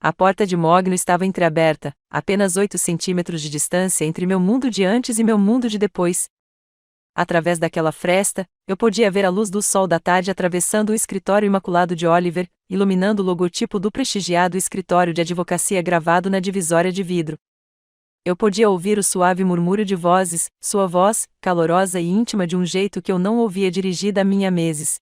A porta de mogno estava entreaberta, apenas 8 centímetros de distância entre meu mundo de antes e meu mundo de depois. Através daquela fresta, eu podia ver a luz do sol da tarde atravessando o escritório imaculado de Oliver, iluminando o logotipo do prestigiado escritório de advocacia gravado na divisória de vidro. Eu podia ouvir o suave murmúrio de vozes, sua voz, calorosa e íntima de um jeito que eu não ouvia dirigida a mim há meses.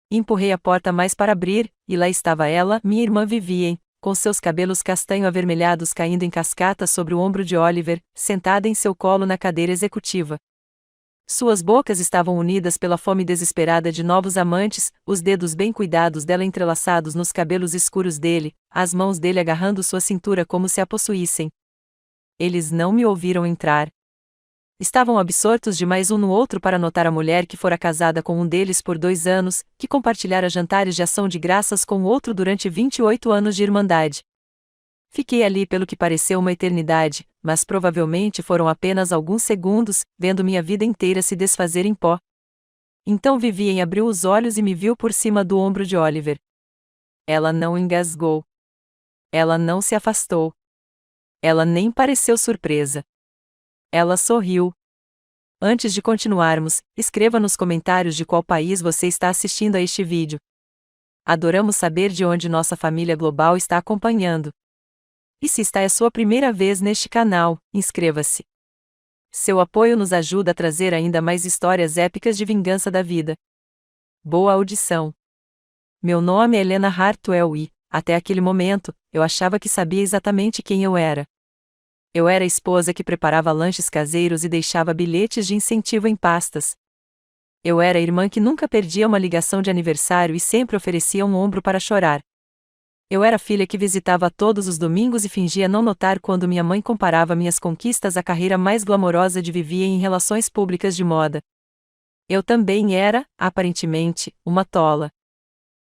Empurrei a porta mais para abrir, e lá estava ela, minha irmã Vivien, com seus cabelos castanho-avermelhados caindo em cascata sobre o ombro de Oliver, sentada em seu colo na cadeira executiva. Suas bocas estavam unidas pela fome desesperada de novos amantes, os dedos bem cuidados dela entrelaçados nos cabelos escuros dele, as mãos dele agarrando sua cintura como se a possuíssem. Eles não me ouviram entrar. Estavam absortos demais um no outro para notar a mulher que fora casada com um deles por 2 anos, que compartilhara jantares de ação de graças com o outro durante 28 anos de irmandade. Fiquei ali pelo que pareceu uma eternidade, mas provavelmente foram apenas alguns segundos, vendo minha vida inteira se desfazer em pó. Então Vivien abriu os olhos e me viu por cima do ombro de Oliver. Ela não engasgou. Ela não se afastou. Ela nem pareceu surpresa. Ela sorriu. Antes de continuarmos, escreva nos comentários de qual país você está assistindo a este vídeo. Adoramos saber de onde nossa família global está acompanhando. E se esta é a sua primeira vez neste canal, inscreva-se. Seu apoio nos ajuda a trazer ainda mais histórias épicas de vingança da vida. Boa audição. Meu nome é Helena Hartwell e, até aquele momento, eu achava que sabia exatamente quem eu era. Eu era a esposa que preparava lanches caseiros e deixava bilhetes de incentivo em pastas. Eu era a irmã que nunca perdia uma ligação de aniversário e sempre oferecia um ombro para chorar. Eu era a filha que visitava todos os domingos e fingia não notar quando minha mãe comparava minhas conquistas à carreira mais glamourosa de Vivien em relações públicas de moda. Eu também era, aparentemente, uma tola.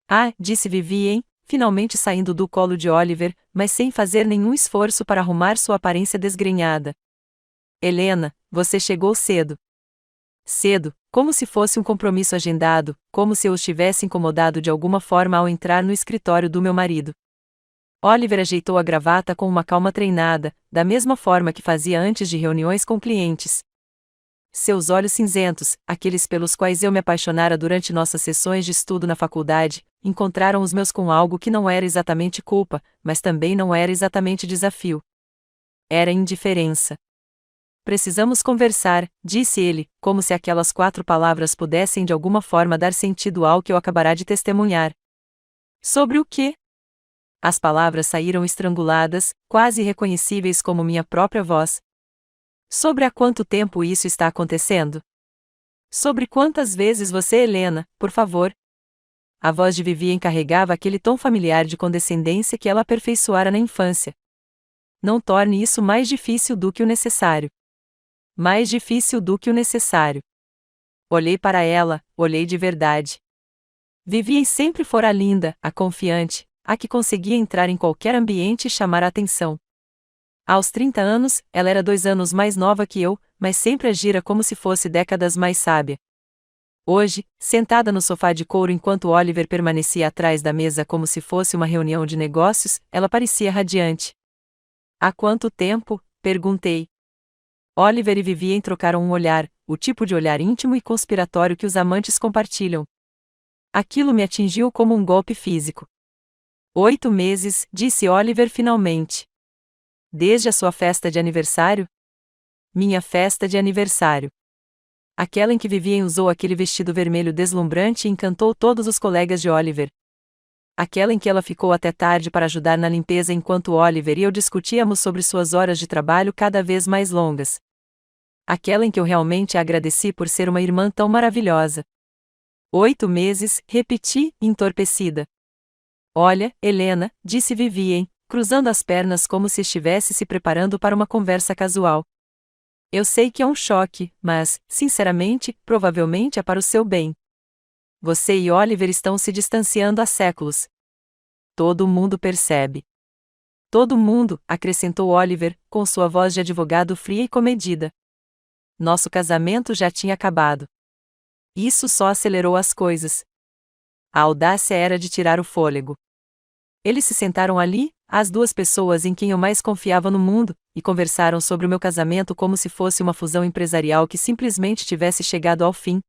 Ah, disse Vivien, finalmente saindo do colo de Oliver, mas sem fazer nenhum esforço para arrumar sua aparência desgrenhada. Helena, você chegou cedo. Cedo, como se fosse um compromisso agendado, como se eu os tivesse incomodado de alguma forma ao entrar no escritório do meu marido. Oliver ajeitou a gravata com uma calma treinada, da mesma forma que fazia antes de reuniões com clientes. Seus olhos cinzentos, aqueles pelos quais eu me apaixonara durante nossas sessões de estudo na faculdade, encontraram os meus com algo que não era exatamente culpa, mas também não era exatamente desafio. Era indiferença. Precisamos conversar, disse ele, como se aquelas 4 palavras pudessem de alguma forma dar sentido ao que eu acabará de testemunhar. Sobre o quê? As palavras saíram estranguladas, quase irreconhecíveis como minha própria voz. Sobre há quanto tempo isso está acontecendo? Sobre quantas vezes você, Helena, por favor? A voz de Vivien carregava aquele tom familiar de condescendência que ela aperfeiçoara na infância. Não torne isso mais difícil do que o necessário. Mais difícil do que o necessário. Olhei para ela, olhei de verdade. Vivien sempre fora linda, a confiante, a que conseguia entrar em qualquer ambiente e chamar a atenção. Aos 30 anos, ela era 2 anos mais nova que eu, mas sempre agira como se fosse décadas mais sábia. Hoje, sentada no sofá de couro enquanto Oliver permanecia atrás da mesa como se fosse uma reunião de negócios, ela parecia radiante. Há quanto tempo? Perguntei. Oliver e Vivien trocaram um olhar, o tipo de olhar íntimo e conspiratório que os amantes compartilham. Aquilo me atingiu como um golpe físico. 8 meses, disse Oliver finalmente. Desde a sua festa de aniversário? Minha festa de aniversário. Aquela em que Vivien usou aquele vestido vermelho deslumbrante e encantou todos os colegas de Oliver. Aquela em que ela ficou até tarde para ajudar na limpeza enquanto Oliver e eu discutíamos sobre suas horas de trabalho cada vez mais longas. Aquela em que eu realmente a agradeci por ser uma irmã tão maravilhosa. 8 meses, repeti, entorpecida. Olha, Helena, disse Vivien, cruzando as pernas como se estivesse se preparando para uma conversa casual. Eu sei que é um choque, mas, sinceramente, provavelmente é para o seu bem. Você e Oliver estão se distanciando há séculos. Todo mundo percebe. Todo mundo, acrescentou Oliver, com sua voz de advogado fria e comedida. Nosso casamento já tinha acabado. Isso só acelerou as coisas. A audácia era de tirar o fôlego. Eles se sentaram ali, as duas pessoas em quem eu mais confiava no mundo, e conversaram sobre o meu casamento como se fosse uma fusão empresarial que simplesmente tivesse chegado ao fim.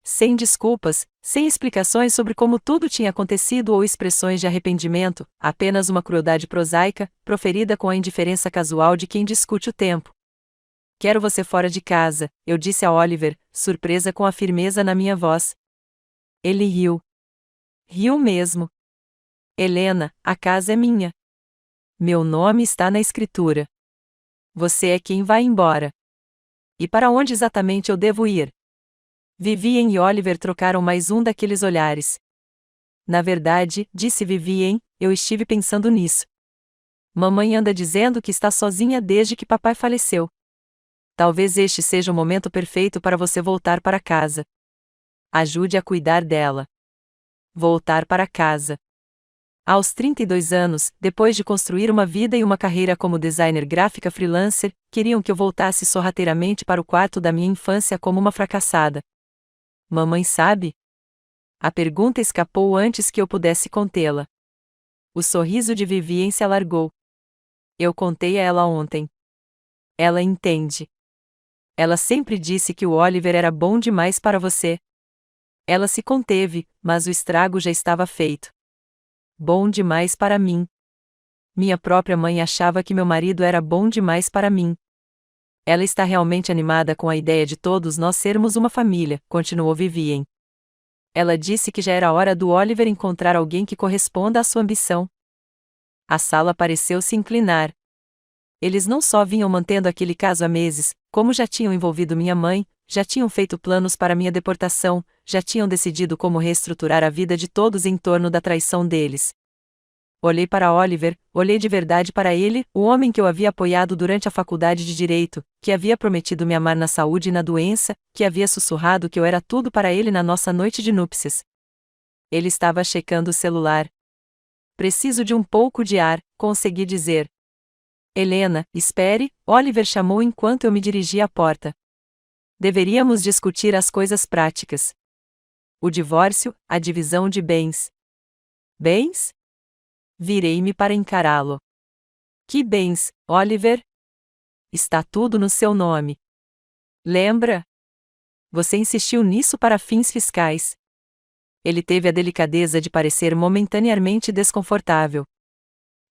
Sem desculpas, sem explicações sobre como tudo tinha acontecido ou expressões de arrependimento, apenas uma crueldade prosaica, proferida com a indiferença casual de quem discute o tempo. Quero você fora de casa, eu disse a Oliver, surpresa com a firmeza na minha voz. Ele riu. Riu mesmo. Helena, a casa é minha. Meu nome está na escritura. Você é quem vai embora. E para onde exatamente eu devo ir? Vivien e Oliver trocaram mais um daqueles olhares. Na verdade, disse Vivien, eu estive pensando nisso. Mamãe anda dizendo que está sozinha desde que papai faleceu. Talvez este seja o momento perfeito para você voltar para casa. Ajude a cuidar dela. Voltar para casa. Aos 32 anos, depois de construir uma vida e uma carreira como designer gráfica freelancer, queriam que eu voltasse sorrateiramente para o quarto da minha infância como uma fracassada. Mamãe sabe? A pergunta escapou antes que eu pudesse contê-la. O sorriso de Vivien se alargou. Eu contei a ela ontem. Ela entende. Ela sempre disse que o Oliver era bom demais para você. Ela se conteve, mas o estrago já estava feito. Bom demais para mim. Minha própria mãe achava que meu marido era bom demais para mim. Ela está realmente animada com a ideia de todos nós sermos uma família, continuou Vivien. Ela disse que já era hora do Oliver encontrar alguém que corresponda à sua ambição. A sala pareceu se inclinar. Eles não só vinham mantendo aquele caso há meses, como já tinham envolvido minha mãe, já tinham feito planos para minha deportação, já tinham decidido como reestruturar a vida de todos em torno da traição deles. Olhei para Oliver, olhei de verdade para ele, o homem que eu havia apoiado durante a faculdade de Direito, que havia prometido me amar na saúde e na doença, que havia sussurrado que eu era tudo para ele na nossa noite de núpcias. Ele estava checando o celular. Preciso de um pouco de ar, consegui dizer. Helena, espere, Oliver chamou enquanto eu me dirigia à porta. Deveríamos discutir as coisas práticas. O divórcio, a divisão de bens. Bens? Virei-me para encará-lo. Que bens, Oliver? Está tudo no seu nome. Lembra? Você insistiu nisso para fins fiscais. Ele teve a delicadeza de parecer momentaneamente desconfortável.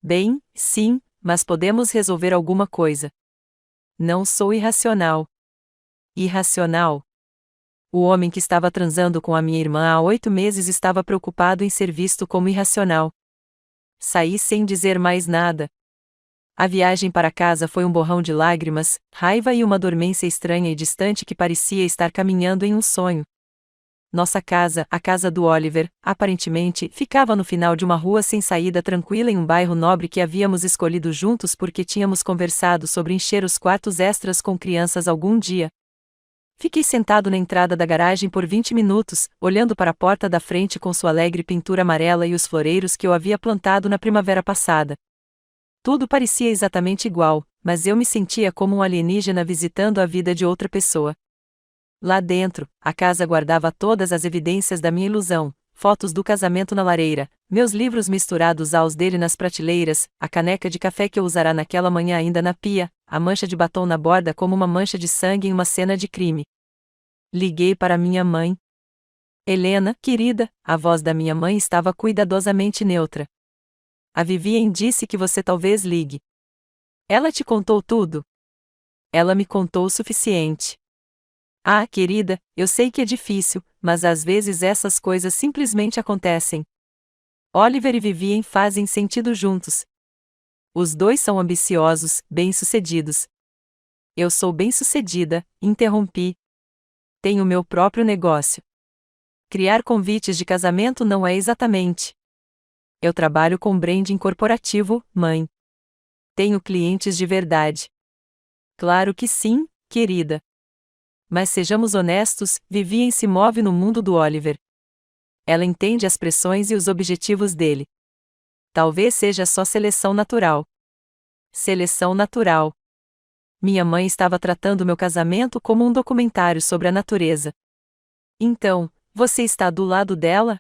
Bem, sim, mas podemos resolver alguma coisa. Não sou irracional. Irracional? O homem que estava transando com a minha irmã há 8 meses estava preocupado em ser visto como irracional. Saí sem dizer mais nada. A viagem para casa foi um borrão de lágrimas, raiva e uma dormência estranha e distante que parecia estar caminhando em um sonho. Nossa casa, a casa do Oliver, aparentemente, ficava no final de uma rua sem saída tranquila em um bairro nobre que havíamos escolhido juntos porque tínhamos conversado sobre encher os quartos extras com crianças algum dia. Fiquei sentado na entrada da garagem por 20 minutos, olhando para a porta da frente com sua alegre pintura amarela e os floreiros que eu havia plantado na primavera passada. Tudo parecia exatamente igual, mas eu me sentia como um alienígena visitando a vida de outra pessoa. Lá dentro, a casa guardava todas as evidências da minha ilusão, fotos do casamento na lareira, meus livros misturados aos dele nas prateleiras, a caneca de café que eu usara naquela manhã ainda na pia, a mancha de batom na borda como uma mancha de sangue em uma cena de crime. Liguei para minha mãe. Helena, querida, a voz da minha mãe estava cuidadosamente neutra. A Vivien disse que você talvez ligue. Ela te contou tudo? Ela me contou o suficiente. Ah, querida, eu sei que é difícil, mas às vezes essas coisas simplesmente acontecem. Oliver e Vivien fazem sentido juntos. Os dois são ambiciosos, bem-sucedidos. Eu sou bem-sucedida, interrompi. Tenho meu próprio negócio. Criar convites de casamento não é exatamente. Eu trabalho com branding corporativo, mãe. Tenho clientes de verdade. Claro que sim, querida. Mas sejamos honestos, Vivien se move no mundo do Oliver. Ela entende as pressões e os objetivos dele. Talvez seja só seleção natural. Seleção natural. Minha mãe estava tratando meu casamento como um documentário sobre a natureza. Então, você está do lado dela?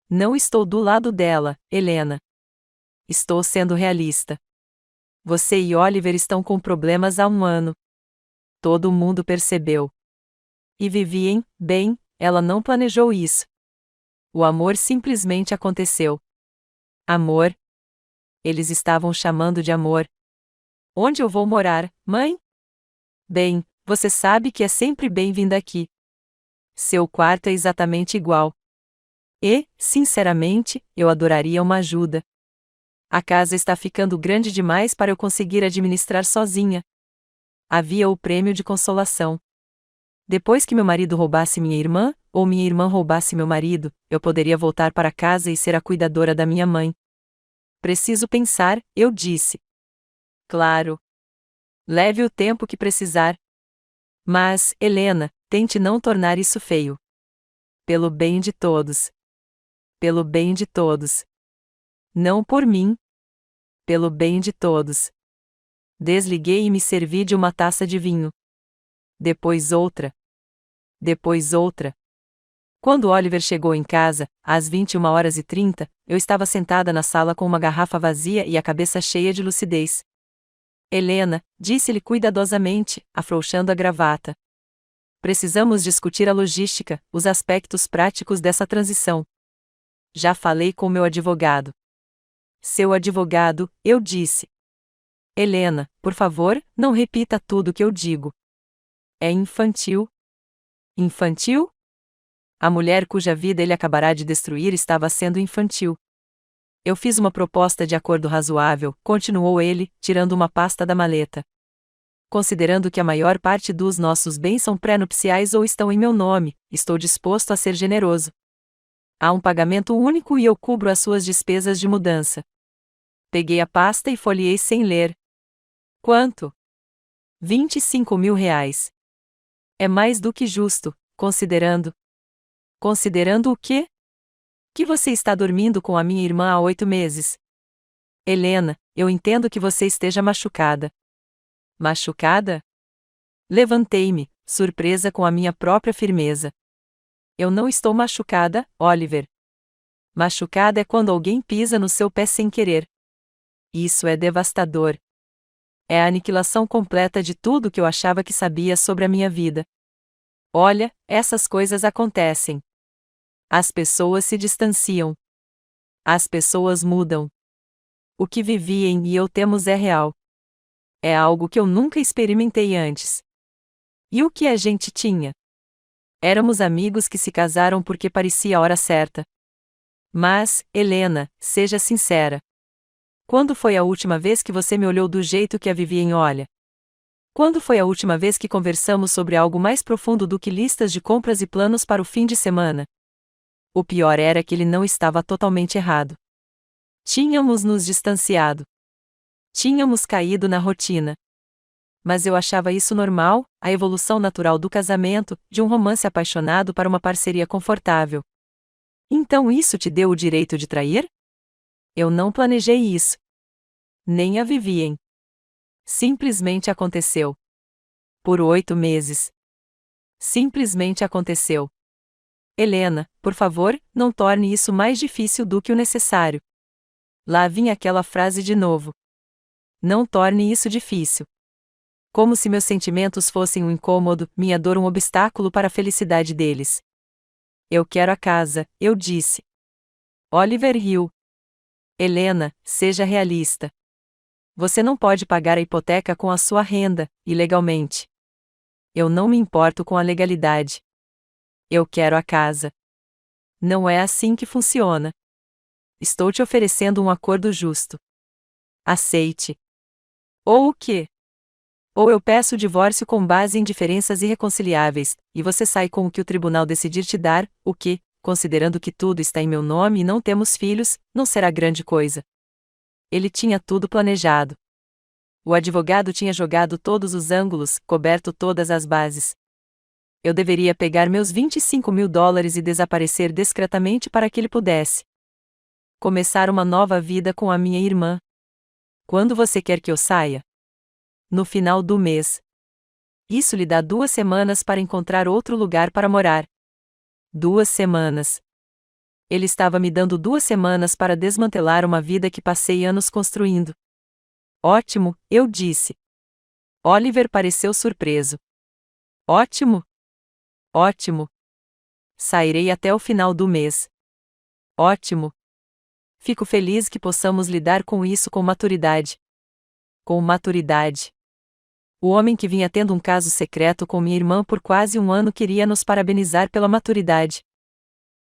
Não estou do lado dela, Helena. estou sendo realista. Você e Oliver estão com problemas há um ano. Todo mundo percebeu. E Vivien, bem, ela não planejou isso. O amor simplesmente aconteceu. Amor? Eles estavam chamando de amor. Onde eu vou morar, mãe? Bem, você sabe que é sempre bem-vinda aqui. Seu quarto é exatamente igual. E, sinceramente, eu adoraria uma ajuda. A casa está ficando grande demais para eu conseguir administrar sozinha. Havia o prêmio de consolação. Depois que meu marido roubasse minha irmã, ou minha irmã roubasse meu marido, eu poderia voltar para casa e ser a cuidadora da minha mãe. Preciso pensar, eu disse. Claro. Leve o tempo que precisar. Mas, Helena, tente não tornar isso feio. Pelo bem de todos. Pelo bem de todos. Não por mim. Pelo bem de todos. Desliguei e me servi de uma taça de vinho. Depois outra. Depois outra. Quando Oliver chegou em casa, às 21h30, eu estava sentada na sala com uma garrafa vazia e a cabeça cheia de lucidez. Helena, disse-lhe cuidadosamente, afrouxando a gravata. Precisamos discutir a logística, os aspectos práticos dessa transição. Já falei com meu advogado. Seu advogado, eu disse. Helena, por favor, não repita tudo o que eu digo. É infantil. Infantil? A mulher cuja vida ele acabará de destruir estava sendo infantil. Eu fiz uma proposta de acordo razoável, continuou ele, tirando uma pasta da maleta. Considerando que a maior parte dos nossos bens são pré-nupciais ou estão em meu nome, estou disposto a ser generoso. Há um pagamento único e eu cubro as suas despesas de mudança. Peguei a pasta e folheei sem ler. Quanto? R$ 25.000. É mais do que justo, considerando. Considerando o quê? Que você está dormindo com a minha irmã há 8 meses. Helena, eu entendo que você esteja machucada. Machucada? Levantei-me, surpresa com a minha própria firmeza. Eu não estou machucada, Oliver. Machucada é quando alguém pisa no seu pé sem querer. Isso é devastador. É a aniquilação completa de tudo que eu achava que sabia sobre a minha vida. Olha, essas coisas acontecem. As pessoas se distanciam. As pessoas mudam. O que Vivien e eu temos é real. É algo que eu nunca experimentei antes. E o que a gente tinha? Éramos amigos que se casaram porque parecia a hora certa. Mas, Helena, seja sincera. Quando foi a última vez que você me olhou do jeito que a Vivien olha? Quando foi a última vez que conversamos sobre algo mais profundo do que listas de compras e planos para o fim de semana? O pior era que ele não estava totalmente errado. Tínhamos nos distanciado. Tínhamos caído na rotina. Mas eu achava isso normal, a evolução natural do casamento, de um romance apaixonado para uma parceria confortável. Então isso te deu o direito de trair? Eu não planejei isso. Nem a Vivien. Simplesmente aconteceu. Por 8 meses. Simplesmente aconteceu. Helena, por favor, não torne isso mais difícil do que o necessário. Lá vinha aquela frase de novo. Não torne isso difícil. Como se meus sentimentos fossem um incômodo, minha dor um obstáculo para a felicidade deles. Eu quero a casa, eu disse. Oliver riu. Helena, seja realista. Você não pode pagar a hipoteca com a sua renda, ilegalmente. Eu não me importo com a legalidade. Eu quero a casa. Não é assim que funciona. Estou te oferecendo um acordo justo. Aceite. Ou o quê? Ou eu peço o divórcio com base em diferenças irreconciliáveis, e você sai com o que o tribunal decidir te dar, o que, considerando que tudo está em meu nome e não temos filhos, não será grande coisa. Ele tinha tudo planejado. O advogado tinha jogado todos os ângulos, coberto todas as bases. Eu deveria pegar meus $25.000 e desaparecer discretamente para que ele pudesse começar uma nova vida com a minha irmã. Quando você quer que eu saia? No final do mês. Isso lhe dá 2 semanas para encontrar outro lugar para morar. 2 semanas. Ele estava me dando 2 semanas para desmantelar uma vida que passei anos construindo. Ótimo, eu disse. Oliver pareceu surpreso. Ótimo? Ótimo. Sairei até o final do mês. Ótimo. Fico feliz que possamos lidar com isso com maturidade. Com maturidade. O homem que vinha tendo um caso secreto com minha irmã por quase um ano queria nos parabenizar pela maturidade.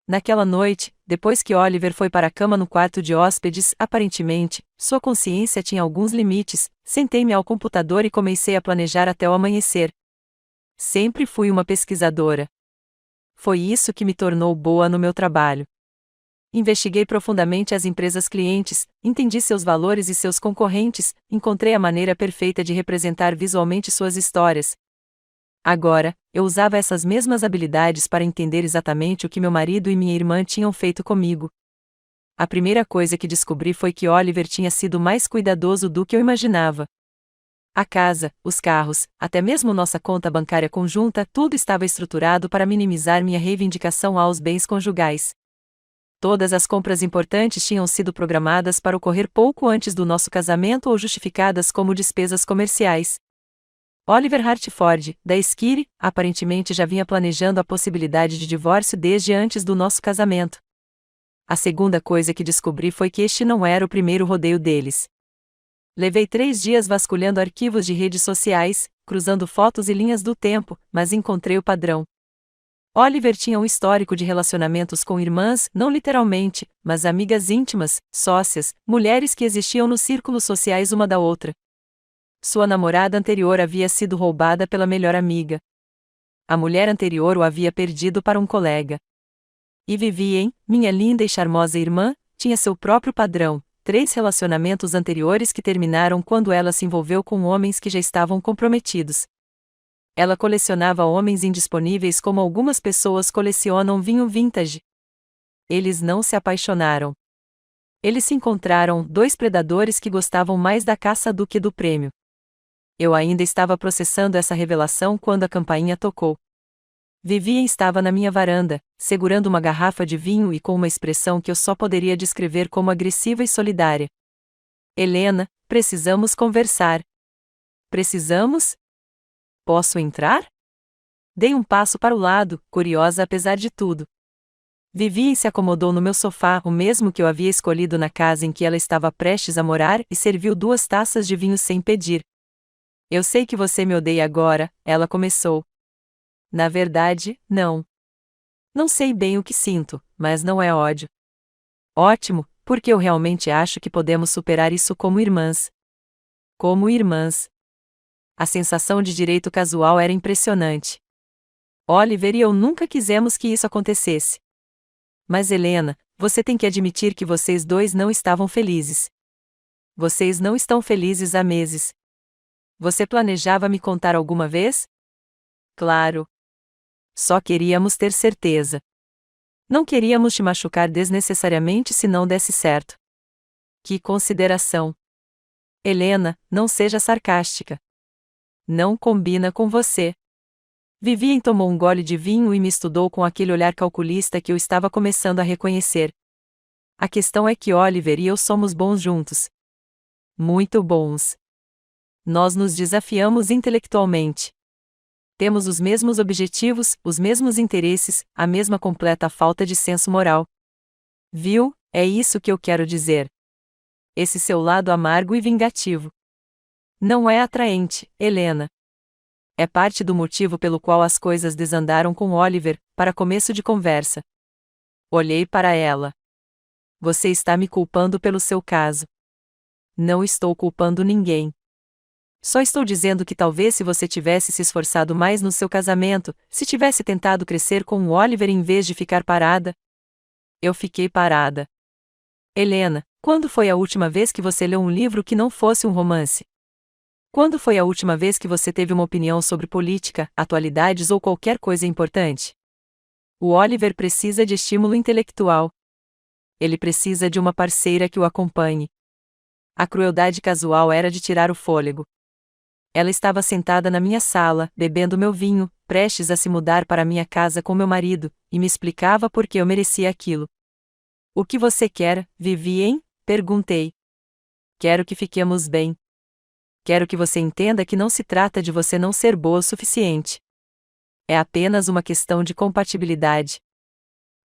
Naquela noite, depois que Oliver foi para a cama no quarto de hóspedes, aparentemente, sua consciência tinha alguns limites, sentei-me ao computador e comecei a planejar até o amanhecer. Sempre fui uma pesquisadora. Foi isso que me tornou boa no meu trabalho. Investiguei profundamente as empresas clientes, entendi seus valores e seus concorrentes, encontrei a maneira perfeita de representar visualmente suas histórias. Agora, eu usava essas mesmas habilidades para entender exatamente o que meu marido e minha irmã tinham feito comigo. A primeira coisa que descobri foi que Oliver tinha sido mais cuidadoso do que eu imaginava. A casa, os carros, até mesmo nossa conta bancária conjunta, tudo estava estruturado para minimizar minha reivindicação aos bens conjugais. Todas as compras importantes tinham sido programadas para ocorrer pouco antes do nosso casamento ou justificadas como despesas comerciais. Oliver Hartford, da Esquire, aparentemente já vinha planejando a possibilidade de divórcio desde antes do nosso casamento. A segunda coisa que descobri foi que este não era o primeiro rodeio deles. Levei 3 dias vasculhando arquivos de redes sociais, cruzando fotos e linhas do tempo, mas encontrei o padrão. Oliver tinha um histórico de relacionamentos com irmãs, não literalmente, mas amigas íntimas, sócias, mulheres que existiam nos círculos sociais uma da outra. Sua namorada anterior havia sido roubada pela melhor amiga. A mulher anterior o havia perdido para um colega. E Vivien, minha linda e charmosa irmã, tinha seu próprio padrão, 3 relacionamentos anteriores que terminaram quando ela se envolveu com homens que já estavam comprometidos. Ela colecionava homens indisponíveis como algumas pessoas colecionam vinho vintage. Eles não se apaixonaram. Eles se encontraram, 2 predadores que gostavam mais da caça do que do prêmio. Eu ainda estava processando essa revelação quando a campainha tocou. Vivien estava na minha varanda, segurando uma garrafa de vinho e com uma expressão que eu só poderia descrever como agressiva e solidária. Helena, precisamos conversar. Precisamos? Posso entrar? Dei um passo para o lado, curiosa apesar de tudo. Vivien se acomodou no meu sofá, o mesmo que eu havia escolhido na casa em que ela estava prestes a morar, e serviu 2 taças de vinho sem pedir. Eu sei que você me odeia agora, ela começou. Na verdade, não. Não sei bem o que sinto, mas não é ódio. Ótimo, porque eu realmente acho que podemos superar isso como irmãs. Como irmãs. A sensação de direito casual era impressionante. Oliver e eu nunca quisemos que isso acontecesse. Mas Helena, você tem que admitir que vocês 2 não estavam felizes. Vocês não estão felizes há meses. Você planejava me contar alguma vez? Claro. Só queríamos ter certeza. Não queríamos te machucar desnecessariamente se não desse certo. Que consideração. Helena, não seja sarcástica. Não combina com você. Vivien tomou um gole de vinho e me estudou com aquele olhar calculista que eu estava começando a reconhecer. A questão é que Oliver e eu somos bons juntos. Muito bons. Nós nos desafiamos intelectualmente. Temos os mesmos objetivos, os mesmos interesses, a mesma completa falta de senso moral. Viu? É isso que eu quero dizer. Esse seu lado amargo e vingativo. Não é atraente, Helena. É parte do motivo pelo qual as coisas desandaram com Oliver, para começo de conversa. Olhei para ela. Você está me culpando pelo seu caso. Não estou culpando ninguém. Só estou dizendo que talvez se você tivesse se esforçado mais no seu casamento, se tivesse tentado crescer com o Oliver em vez de ficar parada. Eu fiquei parada. Helena, quando foi a última vez que você leu um livro que não fosse um romance? Quando foi a última vez que você teve uma opinião sobre política, atualidades ou qualquer coisa importante? O Oliver precisa de estímulo intelectual. Ele precisa de uma parceira que o acompanhe. A crueldade casual era de tirar o fôlego. Ela estava sentada na minha sala, bebendo meu vinho, prestes a se mudar para minha casa com meu marido, e me explicava por que eu merecia aquilo. O que você quer, Vivien? Perguntei. Quero que fiquemos bem. Quero que você entenda que não se trata de você não ser boa o suficiente. É apenas uma questão de compatibilidade.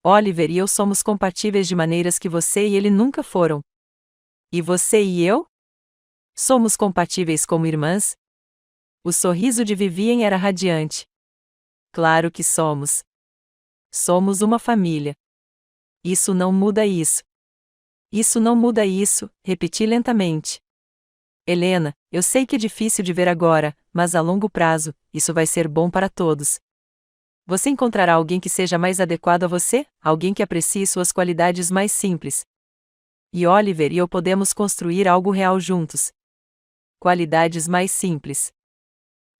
Oliver e eu somos compatíveis de maneiras que você e ele nunca foram. E você e eu? Somos compatíveis como irmãs? O sorriso de Vivien era radiante. Claro que somos. Somos uma família. Isso não muda isso. Isso não muda isso, repeti lentamente. Helena, eu sei que é difícil de ver agora, mas a longo prazo, isso vai ser bom para todos. Você encontrará alguém que seja mais adequado a você, alguém que aprecie suas qualidades mais simples. E Oliver e eu podemos construir algo real juntos. Qualidades mais simples.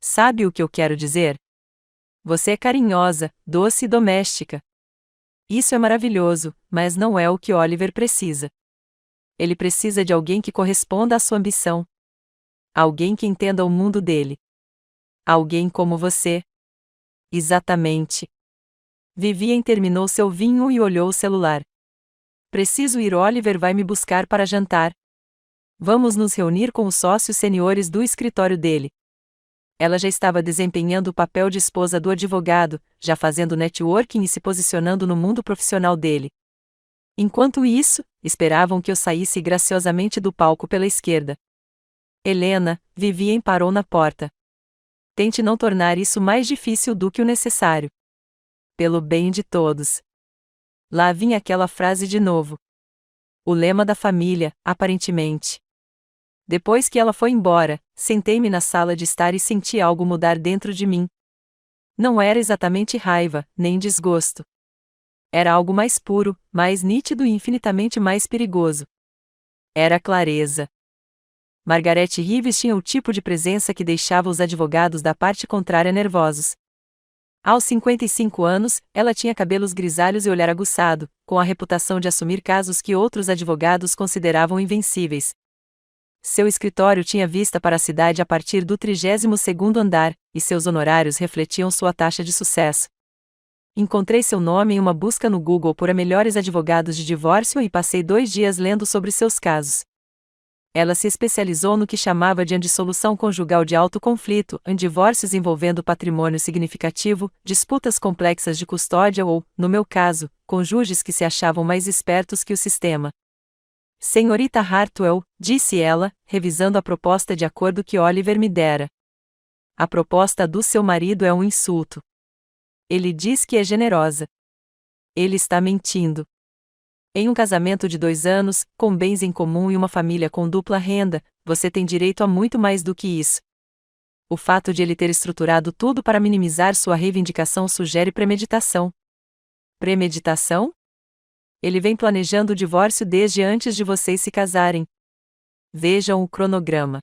Sabe o que eu quero dizer? Você é carinhosa, doce e doméstica. Isso é maravilhoso, mas não é o que Oliver precisa. Ele precisa de alguém que corresponda à sua ambição. Alguém que entenda o mundo dele. Alguém como você. Exatamente. Vivien terminou seu vinho e olhou o celular. Preciso ir. Oliver vai me buscar para jantar. Vamos nos reunir com os sócios seniores do escritório dele. Ela já estava desempenhando o papel de esposa do advogado, já fazendo networking e se posicionando no mundo profissional dele. Enquanto isso, esperavam que eu saísse graciosamente do palco pela esquerda. Helena, Vivien parou na porta. Tente não tornar isso mais difícil do que o necessário. Pelo bem de todos. Lá vinha aquela frase de novo. O lema da família, aparentemente. Depois que ela foi embora, sentei-me na sala de estar e senti algo mudar dentro de mim. Não era exatamente raiva, nem desgosto. Era algo mais puro, mais nítido e infinitamente mais perigoso. Era clareza. Margaret Reeves tinha o tipo de presença que deixava os advogados da parte contrária nervosos. Aos 55 anos, ela tinha cabelos grisalhos e olhar aguçado, com a reputação de assumir casos que outros advogados consideravam invencíveis. Seu escritório tinha vista para a cidade a partir do 32º andar, e seus honorários refletiam sua taxa de sucesso. Encontrei seu nome em uma busca no Google por melhores advogados de divórcio e passei 2 dias lendo sobre seus casos. Ela se especializou no que chamava de dissolução conjugal de alto conflito, em divórcios envolvendo patrimônio significativo, disputas complexas de custódia ou, no meu caso, cônjuges que se achavam mais espertos que o sistema. Senhorita Hartwell, disse ela, revisando a proposta de acordo que Oliver me dera. A proposta do seu marido é um insulto. Ele diz que é generosa. Ele está mentindo. Em um casamento de 2 anos, com bens em comum e uma família com dupla renda, você tem direito a muito mais do que isso. O fato de ele ter estruturado tudo para minimizar sua reivindicação sugere premeditação. Premeditação? Ele vem planejando o divórcio desde antes de vocês se casarem. Vejam o cronograma.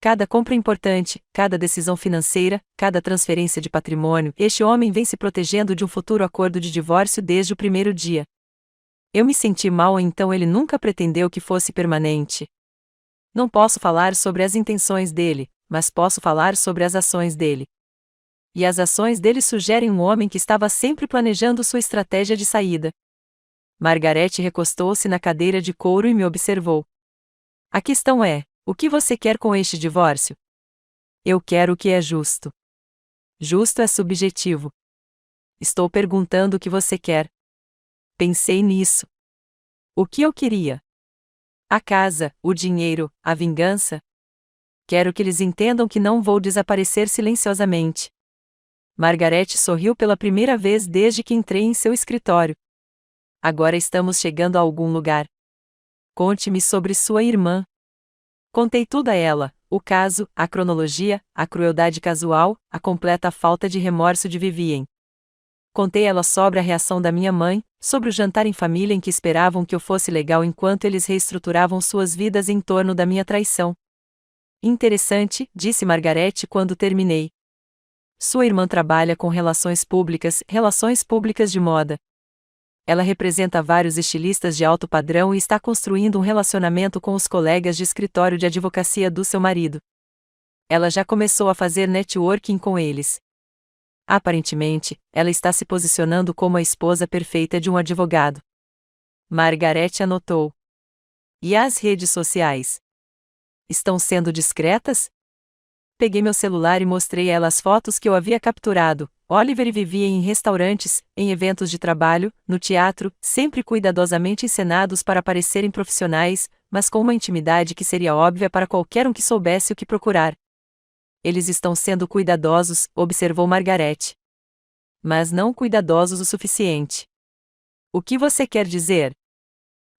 Cada compra importante, cada decisão financeira, cada transferência de patrimônio, este homem vem se protegendo de um futuro acordo de divórcio desde o primeiro dia. Eu me senti mal, então ele nunca pretendeu que fosse permanente. Não posso falar sobre as intenções dele, mas posso falar sobre as ações dele. E as ações dele sugerem um homem que estava sempre planejando sua estratégia de saída. Margaret recostou-se na cadeira de couro e me observou. A questão é, o que você quer com este divórcio? Eu quero o que é justo. Justo é subjetivo. Estou perguntando o que você quer. Pensei nisso. O que eu queria? A casa, o dinheiro, a vingança? Quero que eles entendam que não vou desaparecer silenciosamente. Margaret sorriu pela primeira vez desde que entrei em seu escritório. Agora estamos chegando a algum lugar. Conte-me sobre sua irmã. Contei tudo a ela, o caso, a cronologia, a crueldade casual, a completa falta de remorso de Vivien. Contei a ela sobre a reação da minha mãe, sobre o jantar em família em que esperavam que eu fosse legal enquanto eles reestruturavam suas vidas em torno da minha traição. Interessante, disse Margaret quando terminei. Sua irmã trabalha com relações públicas de moda. Ela representa vários estilistas de alto padrão e está construindo um relacionamento com os colegas de escritório de advocacia do seu marido. Ela já começou a fazer networking com eles. Aparentemente, ela está se posicionando como a esposa perfeita de um advogado. Margarete anotou. E as redes sociais? Estão sendo discretas? Peguei meu celular e mostrei a ela as fotos que eu havia capturado. Oliver vivia em restaurantes, em eventos de trabalho, no teatro, sempre cuidadosamente encenados para parecerem profissionais, mas com uma intimidade que seria óbvia para qualquer um que soubesse o que procurar. Eles estão sendo cuidadosos, observou Margarete. Mas não cuidadosos o suficiente. O que você quer dizer?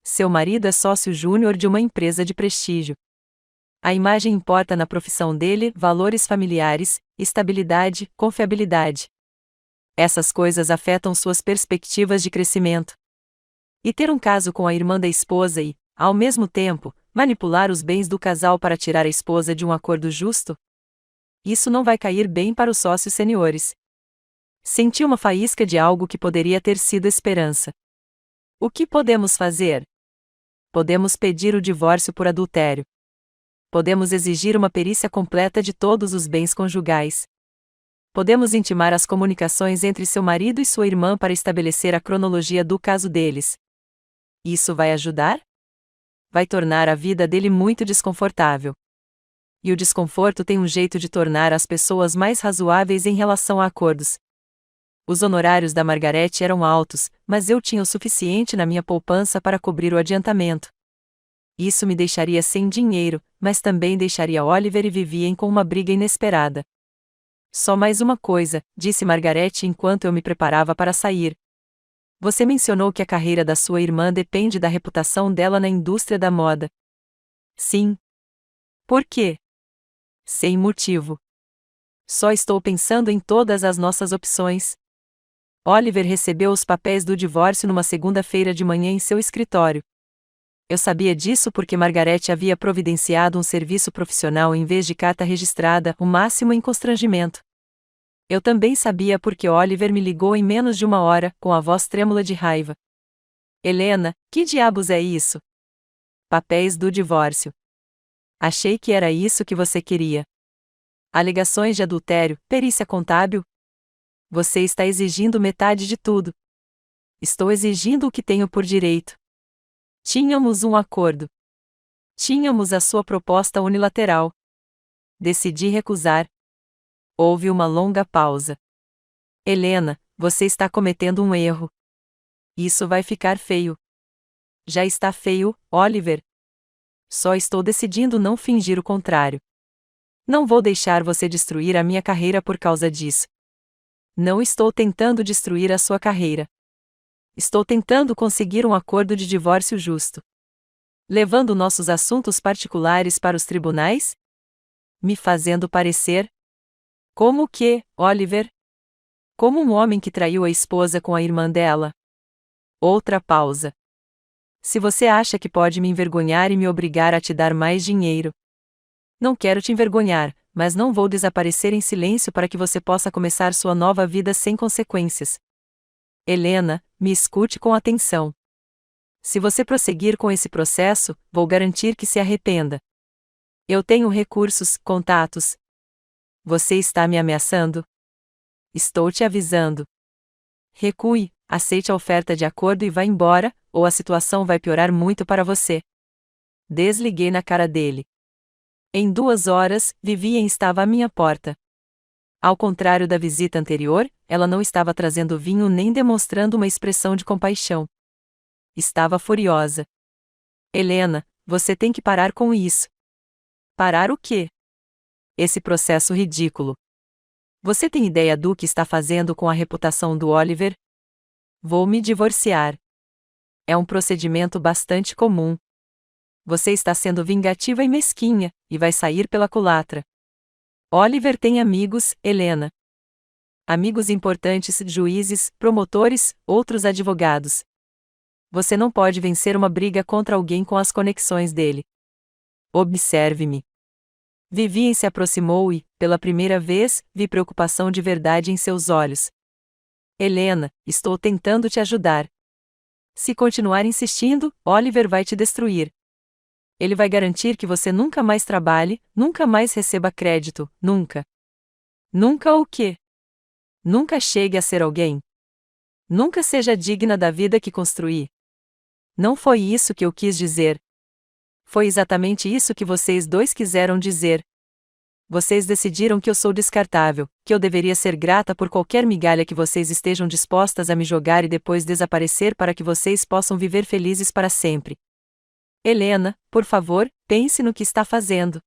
Seu marido é sócio júnior de uma empresa de prestígio. A imagem importa na profissão dele, valores familiares, estabilidade, confiabilidade. Essas coisas afetam suas perspectivas de crescimento. E ter um caso com a irmã da esposa e, ao mesmo tempo, manipular os bens do casal para tirar a esposa de um acordo justo? Isso não vai cair bem para os sócios seniores. Senti uma faísca de algo que poderia ter sido esperança. O que podemos fazer? Podemos pedir o divórcio por adultério. Podemos exigir uma perícia completa de todos os bens conjugais. Podemos intimar as comunicações entre seu marido e sua irmã para estabelecer a cronologia do caso deles. Isso vai ajudar? Vai tornar a vida dele muito desconfortável. E o desconforto tem um jeito de tornar as pessoas mais razoáveis em relação a acordos. Os honorários da Margarete eram altos, mas eu tinha o suficiente na minha poupança para cobrir o adiantamento. Isso me deixaria sem dinheiro, mas também deixaria Oliver e Vivien com uma briga inesperada. Só mais uma coisa, disse Margarete enquanto eu me preparava para sair. Você mencionou que a carreira da sua irmã depende da reputação dela na indústria da moda. Sim. Por quê? Sem motivo. Só estou pensando em todas as nossas opções. Oliver recebeu os papéis do divórcio numa segunda-feira de manhã em seu escritório. Eu sabia disso porque Margarete havia providenciado um serviço profissional em vez de carta registrada, o máximo em constrangimento. Eu também sabia porque Oliver me ligou em menos de uma hora, com a voz trêmula de raiva. Helena, que diabos é isso? Papéis do divórcio. Achei que era isso que você queria. Alegações de adultério, perícia contábil? Você está exigindo metade de tudo. Estou exigindo o que tenho por direito. Tínhamos um acordo. Tínhamos a sua proposta unilateral. Decidi recusar. Houve uma longa pausa. Helena, você está cometendo um erro. Isso vai ficar feio. Já está feio, Oliver. Só estou decidindo não fingir o contrário. Não vou deixar você destruir a minha carreira por causa disso. Não estou tentando destruir a sua carreira. Estou tentando conseguir um acordo de divórcio justo. Levando nossos assuntos particulares para os tribunais? Me fazendo parecer? Como que, Oliver? Como um homem que traiu a esposa com a irmã dela? Outra pausa. Se você acha que pode me envergonhar e me obrigar a te dar mais dinheiro. Não quero te envergonhar, mas não vou desaparecer em silêncio para que você possa começar sua nova vida sem consequências. Helena, me escute com atenção. Se você prosseguir com esse processo, vou garantir que se arrependa. Eu tenho recursos, contatos. Você está me ameaçando? Estou te avisando. Recue, aceite a oferta de acordo e vá embora, ou a situação vai piorar muito para você. Desliguei na cara dele. Em 2 horas, Vivien estava à minha porta. Ao contrário da visita anterior, ela não estava trazendo vinho nem demonstrando uma expressão de compaixão. Estava furiosa. Helena, você tem que parar com isso. Parar o quê? Esse processo ridículo. Você tem ideia do que está fazendo com a reputação do Oliver? Vou me divorciar. É um procedimento bastante comum. Você está sendo vingativa e mesquinha, e vai sair pela culatra. Oliver tem amigos, Helena. Amigos importantes, juízes, promotores, outros advogados. Você não pode vencer uma briga contra alguém com as conexões dele. Observe-me. Vivien se aproximou e, pela primeira vez, vi preocupação de verdade em seus olhos. Helena, estou tentando te ajudar. Se continuar insistindo, Oliver vai te destruir. Ele vai garantir que você nunca mais trabalhe, nunca mais receba crédito, nunca. Nunca o quê? Nunca chegue a ser alguém. Nunca seja digna da vida que construí. Não foi isso que eu quis dizer. Foi exatamente isso que vocês dois quiseram dizer. Vocês decidiram que eu sou descartável, que eu deveria ser grata por qualquer migalha que vocês estejam dispostas a me jogar e depois desaparecer para que vocês possam viver felizes para sempre. Helena, por favor, pense no que está fazendo.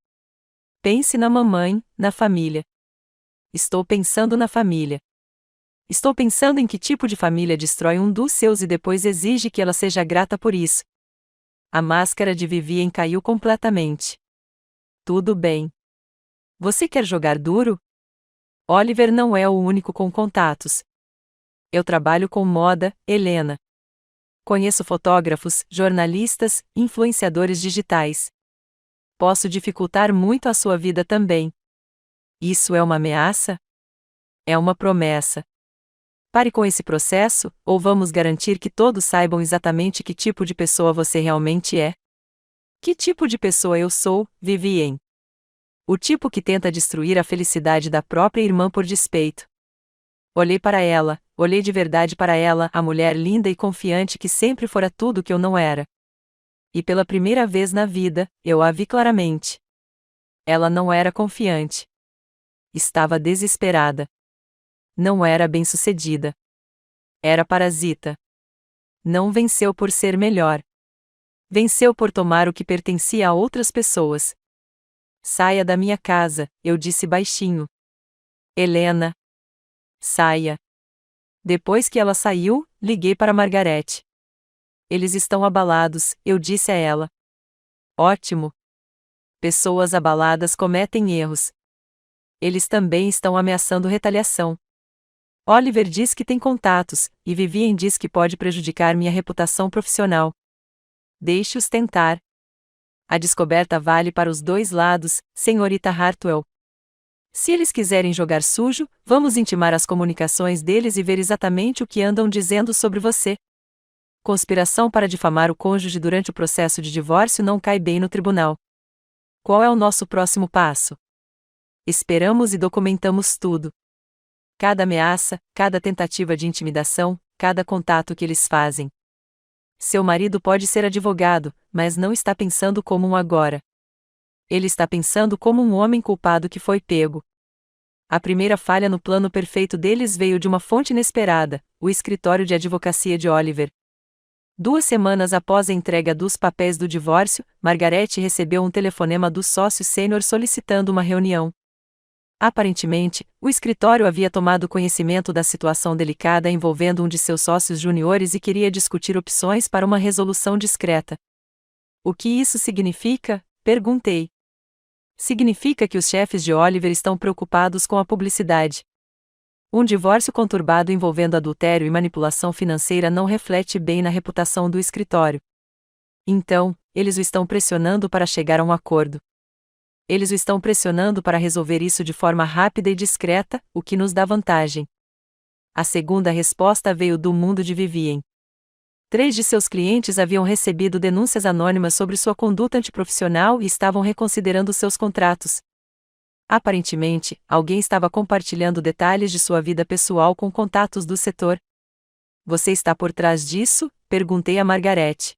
Pense na mamãe, na família. Estou pensando na família. Estou pensando em que tipo de família destrói um dos seus e depois exige que ela seja grata por isso. A máscara de Vivien caiu completamente. Tudo bem. Você quer jogar duro? Oliver não é o único com contatos. Eu trabalho com moda, Helena. Conheço fotógrafos, jornalistas, influenciadores digitais. Posso dificultar muito a sua vida também. Isso é uma ameaça? É uma promessa. Pare com esse processo, ou vamos garantir que todos saibam exatamente que tipo de pessoa você realmente é? Que tipo de pessoa eu sou, Vivien? O tipo que tenta destruir a felicidade da própria irmã por despeito. Olhei para ela, olhei de verdade para ela, a mulher linda e confiante que sempre fora tudo que eu não era. E pela primeira vez na vida, eu a vi claramente. Ela não era confiante. Estava desesperada. Não era bem-sucedida. Era parasita. Não venceu por ser melhor. Venceu por tomar o que pertencia a outras pessoas. Saia da minha casa, eu disse baixinho. Helena. Saia. Depois que ela saiu, liguei para Margarete. Eles estão abalados, eu disse a ela. Ótimo. Pessoas abaladas cometem erros. Eles também estão ameaçando retaliação. Oliver diz que tem contatos, e Vivien diz que pode prejudicar minha reputação profissional. Deixe-os tentar. A descoberta vale para os dois lados, senhorita Hartwell. Se eles quiserem jogar sujo, vamos intimar as comunicações deles e ver exatamente o que andam dizendo sobre você. Conspiração para difamar o cônjuge durante o processo de divórcio não cai bem no tribunal. Qual é o nosso próximo passo? Esperamos e documentamos tudo. Cada ameaça, cada tentativa de intimidação, cada contato que eles fazem. Seu marido pode ser advogado, mas não está pensando como um agora. Ele está pensando como um homem culpado que foi pego. A primeira falha no plano perfeito deles veio de uma fonte inesperada, o escritório de advocacia de Oliver. 2 semanas após a entrega dos papéis do divórcio, Margarete recebeu um telefonema do sócio sênior solicitando uma reunião. Aparentemente, o escritório havia tomado conhecimento da situação delicada envolvendo um de seus sócios juniores e queria discutir opções para uma resolução discreta. O que isso significa? Perguntei. Significa que os chefes de Oliver estão preocupados com a publicidade. Um divórcio conturbado envolvendo adultério e manipulação financeira não reflete bem na reputação do escritório. Então, eles o estão pressionando para chegar a um acordo. Eles o estão pressionando para resolver isso de forma rápida e discreta, o que nos dá vantagem. A segunda resposta veio do mundo de Vivien. 3 de seus clientes haviam recebido denúncias anônimas sobre sua conduta antiprofissional e estavam reconsiderando seus contratos. Aparentemente, alguém estava compartilhando detalhes de sua vida pessoal com contatos do setor. Você está por trás disso? Perguntei a Margarete.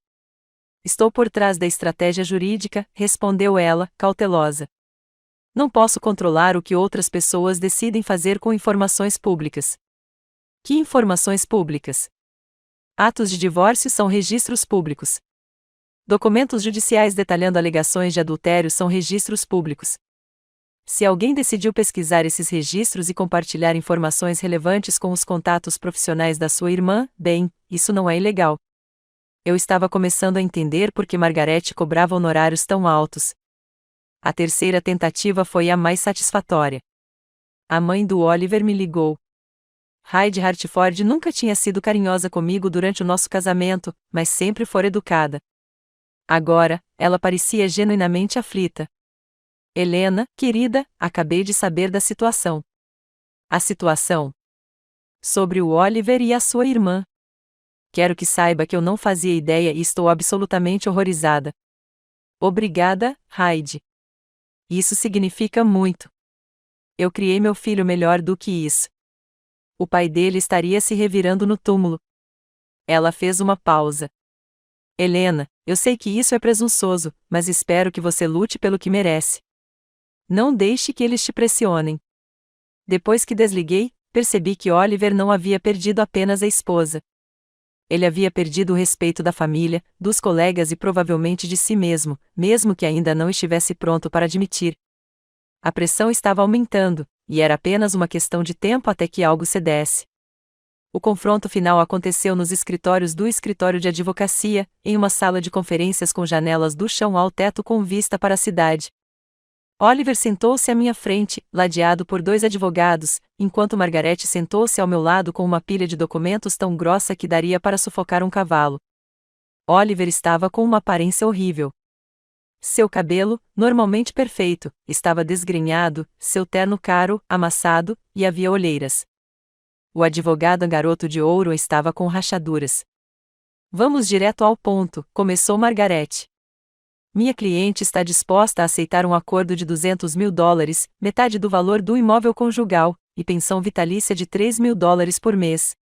Estou por trás da estratégia jurídica, respondeu ela, cautelosa. Não posso controlar o que outras pessoas decidem fazer com informações públicas. Que informações públicas? Atos de divórcio são registros públicos. Documentos judiciais detalhando alegações de adultério são registros públicos. Se alguém decidiu pesquisar esses registros e compartilhar informações relevantes com os contatos profissionais da sua irmã, bem, isso não é ilegal. Eu estava começando a entender por que Margarete cobrava honorários tão altos. A terceira tentativa foi a mais satisfatória. A mãe do Oliver me ligou. Heidi Hartford nunca tinha sido carinhosa comigo durante o nosso casamento, mas sempre fora educada. Agora, ela parecia genuinamente aflita. Helena, querida, acabei de saber da situação. A situação? Sobre o Oliver e a sua irmã. Quero que saiba que eu não fazia ideia e estou absolutamente horrorizada. Obrigada, Heidi. Isso significa muito. Eu criei meu filho melhor do que isso. O pai dele estaria se revirando no túmulo. Ela fez uma pausa. Helena, eu sei que isso é presunçoso, mas espero que você lute pelo que merece. Não deixe que eles te pressionem. Depois que desliguei, percebi que Oliver não havia perdido apenas a esposa. Ele havia perdido o respeito da família, dos colegas e provavelmente de si mesmo, mesmo que ainda não estivesse pronto para admitir. A pressão estava aumentando, e era apenas uma questão de tempo até que algo cedesse. O confronto final aconteceu nos escritórios do escritório de advocacia, em uma sala de conferências com janelas do chão ao teto com vista para a cidade. Oliver sentou-se à minha frente, ladeado por 2 advogados, enquanto Margaret sentou-se ao meu lado com uma pilha de documentos tão grossa que daria para sufocar um cavalo. Oliver estava com uma aparência horrível. Seu cabelo, normalmente perfeito, estava desgrenhado, seu terno caro, amassado, e havia olheiras. O advogado garoto de ouro estava com rachaduras. Vamos direto ao ponto, começou Margaret. Minha cliente está disposta a aceitar um acordo de $200 mil, metade do valor do imóvel conjugal, e pensão vitalícia de $3 mil por mês.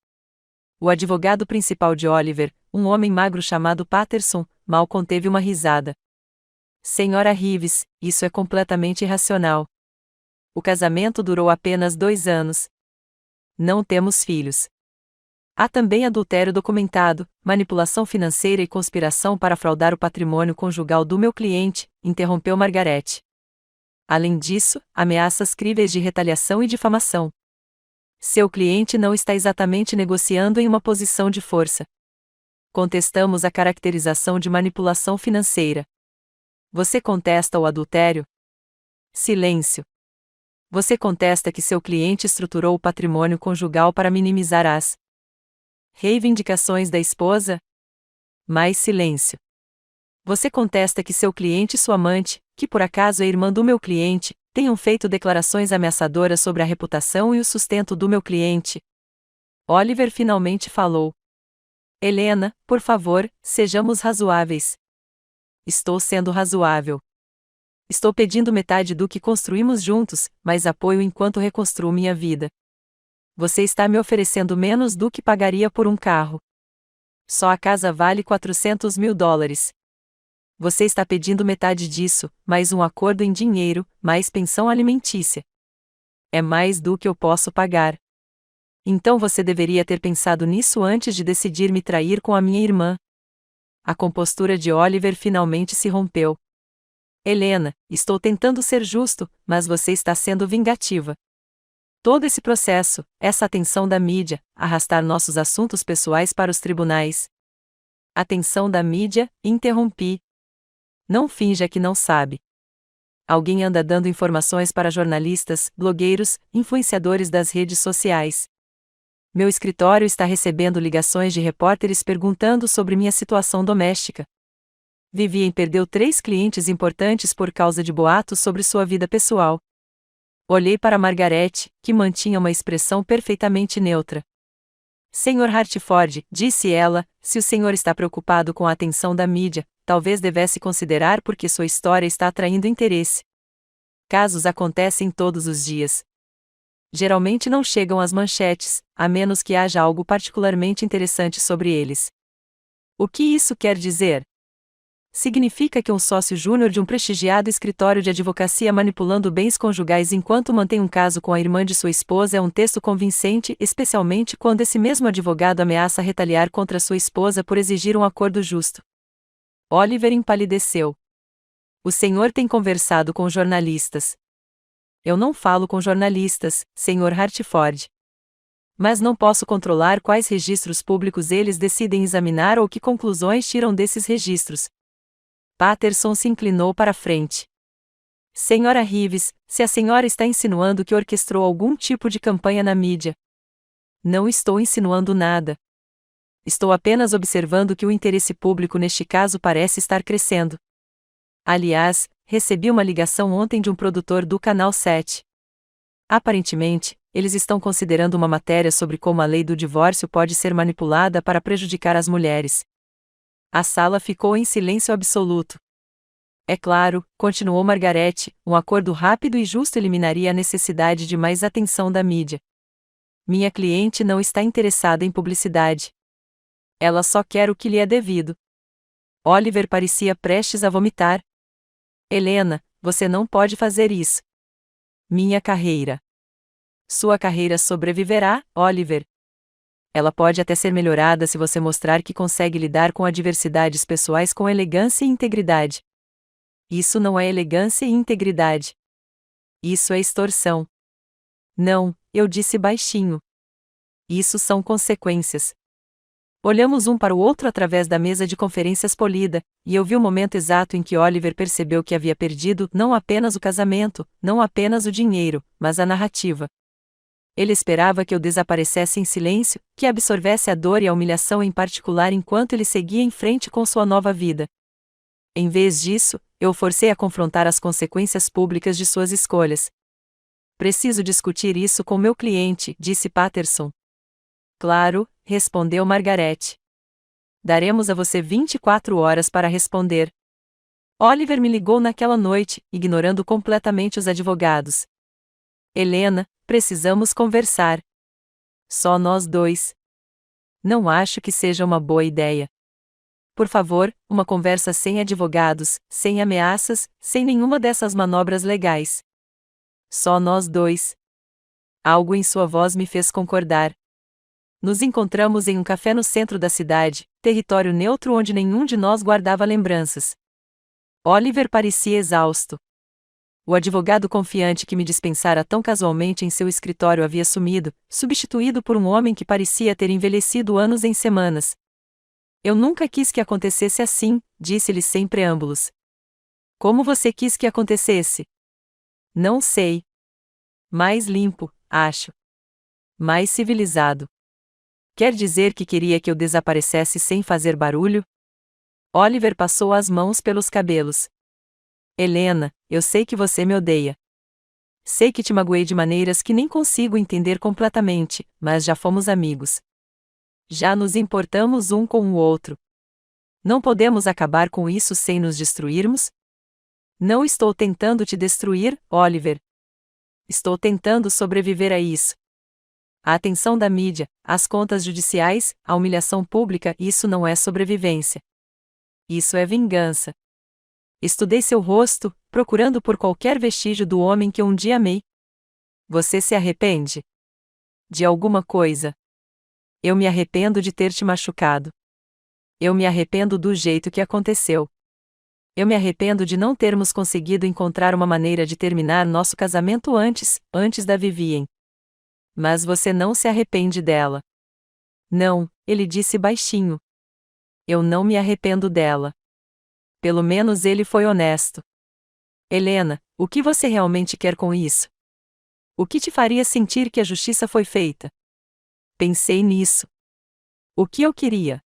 O advogado principal de Oliver, um homem magro chamado Patterson, mal conteve uma risada. Senhora Reeves, isso é completamente irracional. O casamento durou apenas 2 anos. Não temos filhos. Há também adultério documentado, manipulação financeira e conspiração para fraudar o patrimônio conjugal do meu cliente, interrompeu Margaret. Além disso, ameaças críveis de retaliação e difamação. Seu cliente não está exatamente negociando em uma posição de força. Contestamos a caracterização de manipulação financeira. Você contesta o adultério? Silêncio. Você contesta que seu cliente estruturou o patrimônio conjugal para minimizar as reivindicações da esposa? Mais silêncio. Você contesta que seu cliente e sua amante, que por acaso é irmã do meu cliente, tenham feito declarações ameaçadoras sobre a reputação e o sustento do meu cliente? Oliver finalmente falou. Helena, por favor, sejamos razoáveis. Estou sendo razoável. Estou pedindo metade do que construímos juntos, mas apoio enquanto reconstruo minha vida. Você está me oferecendo menos do que pagaria por um carro. Só a casa vale $400 mil. Você está pedindo metade disso, mais um acordo em dinheiro, mais pensão alimentícia. É mais do que eu posso pagar. Então você deveria ter pensado nisso antes de decidir me trair com a minha irmã. A compostura de Oliver finalmente se rompeu. Helena, estou tentando ser justo, mas você está sendo vingativa. Todo esse processo, essa atenção da mídia, arrastar nossos assuntos pessoais para os tribunais. Atenção da mídia, interrompi. Não finja que não sabe. Alguém anda dando informações para jornalistas, blogueiros, influenciadores das redes sociais. Meu escritório está recebendo ligações de repórteres perguntando sobre minha situação doméstica. Vivien perdeu 3 clientes importantes por causa de boatos sobre sua vida pessoal. Olhei para Margaret, que mantinha uma expressão perfeitamente neutra. Senhor Hartford, disse ela, se o senhor está preocupado com a atenção da mídia, talvez devesse considerar porque sua história está atraindo interesse. Casos acontecem todos os dias. Geralmente não chegam às manchetes, a menos que haja algo particularmente interessante sobre eles. O que isso quer dizer? Significa que um sócio júnior de um prestigiado escritório de advocacia manipulando bens conjugais enquanto mantém um caso com a irmã de sua esposa é um texto convincente, especialmente quando esse mesmo advogado ameaça retaliar contra sua esposa por exigir um acordo justo. Oliver empalideceu. O senhor tem conversado com jornalistas. Eu não falo com jornalistas, Sr. Hartford. Mas não posso controlar quais registros públicos eles decidem examinar ou que conclusões tiram desses registros. Patterson se inclinou para a frente. Senhora Reeves, se a senhora está insinuando que orquestrou algum tipo de campanha na mídia. Não estou insinuando nada. Estou apenas observando que o interesse público neste caso parece estar crescendo. Aliás, recebi uma ligação ontem de um produtor do Canal 7. Aparentemente, eles estão considerando uma matéria sobre como a lei do divórcio pode ser manipulada para prejudicar as mulheres. A sala ficou em silêncio absoluto. É claro, continuou Margaret, um acordo rápido e justo eliminaria a necessidade de mais atenção da mídia. Minha cliente não está interessada em publicidade. Ela só quer o que lhe é devido. Oliver parecia prestes a vomitar. Helena, você não pode fazer isso. Minha carreira. Sua carreira sobreviverá, Oliver. Ela pode até ser melhorada se você mostrar que consegue lidar com adversidades pessoais com elegância e integridade. Isso não é elegância e integridade. Isso é extorsão. Não, eu disse baixinho. Isso são consequências. Olhamos um para o outro através da mesa de conferências polida, e eu vi o momento exato em que Oliver percebeu que havia perdido não apenas o casamento, não apenas o dinheiro, mas a narrativa. Ele esperava que eu desaparecesse em silêncio, que absorvesse a dor e a humilhação em particular enquanto ele seguia em frente com sua nova vida. Em vez disso, eu o forcei a confrontar as consequências públicas de suas escolhas. Preciso discutir isso com meu cliente, disse Patterson. Claro, respondeu Margaret. Daremos a você 24 horas para responder. Oliver me ligou naquela noite, ignorando completamente os advogados. Helena, precisamos conversar. Só nós dois. Não acho que seja uma boa ideia. Por favor, uma conversa sem advogados, sem ameaças, sem nenhuma dessas manobras legais. Só nós dois. Algo em sua voz me fez concordar. Nos encontramos em um café no centro da cidade, território neutro onde nenhum de nós guardava lembranças. Oliver parecia exausto. O advogado confiante que me dispensara tão casualmente em seu escritório havia sumido, substituído por um homem que parecia ter envelhecido anos em semanas. Eu nunca quis que acontecesse assim, disse-lhe sem preâmbulos. Como você quis que acontecesse? Não sei. Mais limpo, acho. Mais civilizado. Quer dizer que queria que eu desaparecesse sem fazer barulho? Oliver passou as mãos pelos cabelos. Helena, eu sei que você me odeia. Sei que te magoei de maneiras que nem consigo entender completamente, mas já fomos amigos. Já nos importamos um com o outro. Não podemos acabar com isso sem nos destruirmos? Não estou tentando te destruir, Oliver. Estou tentando sobreviver a isso. A atenção da mídia, as contas judiciais, a humilhação pública, isso não é sobrevivência. Isso é vingança. Estudei seu rosto, procurando por qualquer vestígio do homem que eu um dia amei. Você se arrepende? De alguma coisa? Eu me arrependo de ter te machucado. Eu me arrependo do jeito que aconteceu. Eu me arrependo de não termos conseguido encontrar uma maneira de terminar nosso casamento antes da Vivien. Mas você não se arrepende dela. Não, ele disse baixinho. Eu não me arrependo dela. Pelo menos ele foi honesto. Helena, o que você realmente quer com isso? O que te faria sentir que a justiça foi feita? Pensei nisso. O que eu queria?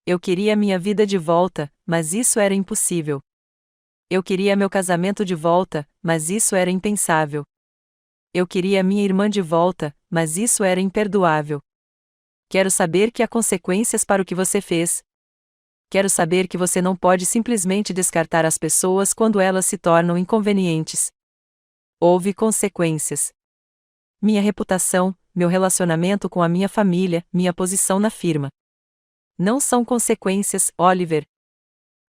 Eu queria minha vida de volta, mas isso era impossível. Eu queria meu casamento de volta, mas isso era impensável. Eu queria minha irmã de volta, mas isso era imperdoável. Quero saber que há consequências para o que você fez. Quero saber que você não pode simplesmente descartar as pessoas quando elas se tornam inconvenientes. Houve consequências. Minha reputação, meu relacionamento com a minha família, minha posição na firma. Não são consequências, Oliver.